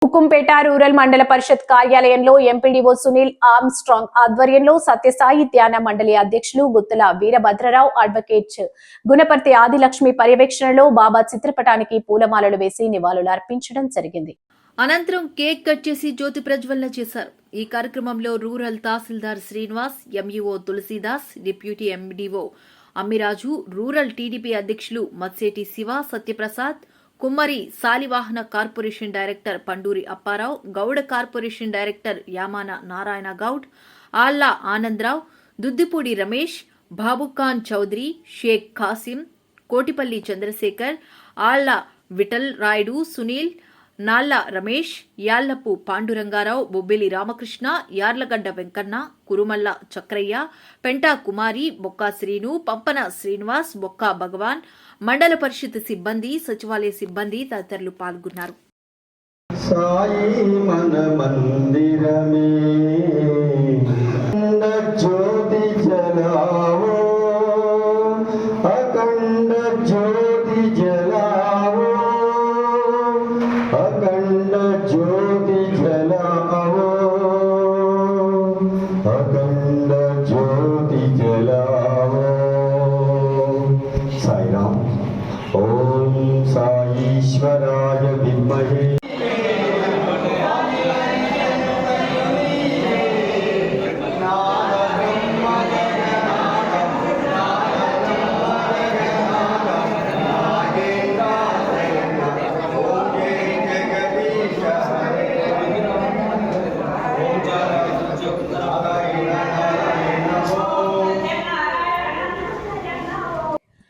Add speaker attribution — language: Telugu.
Speaker 1: హుకుంపేట రూరల్ మండల పరిషత్ కార్యాలయంలో ఎంపీడీఓ సునీల్ ఆర్మ్స్ట్రాంగ్ ఆధ్వర్యంలో సత్యసాయి ధ్యాన మండలి అధ్యక్షులు గుత్తుల వీరభద్రరావు అడ్వకేట్ గుణపర్తి ఆదిలక్ష్మి పర్యవేక్షణలో బాబా చిత్రపటానికి పూలమాలలు వేసి నివాళులు అర్పించడం జరిగింది.
Speaker 2: అనంతరం కేక్ కట్ చేసి జ్యోతి ప్రజ్వలన చేశారు. ఈ కార్యక్రమంలో rural tahsildar Srinivas, MEO Tulasidas, deputy MDO Ammiraju, rural TDP అధ్యక్షులు Matseti Shiva, Satyaprasad, Kummari Shalivahana corporation director Panduri Apparao, Gouda corporation director Yamana Narayana Goud, Alla Anandarao, Duddipudi Ramesh, Babukhan Chowdary, Sheikh Khasim, Kotipalli Chandrasekhar, Alla Vithal Rayudu, Sunil, Nalla Ramesh, Yallapu Pandurangarao, Bobbili Ramakrishna, Yarlagadda Venkanna, Kurumalla Chakrayya, Penta Kumari, Bokka Srinu, Pampana Srinivas, Bokka Bhagavan, Mandal Parishad సిబ్బంది, సచివాలయ సిబ్బంది తదితరులు పాల్గొన్నారు.
Speaker 3: సాయి మన మందిరమే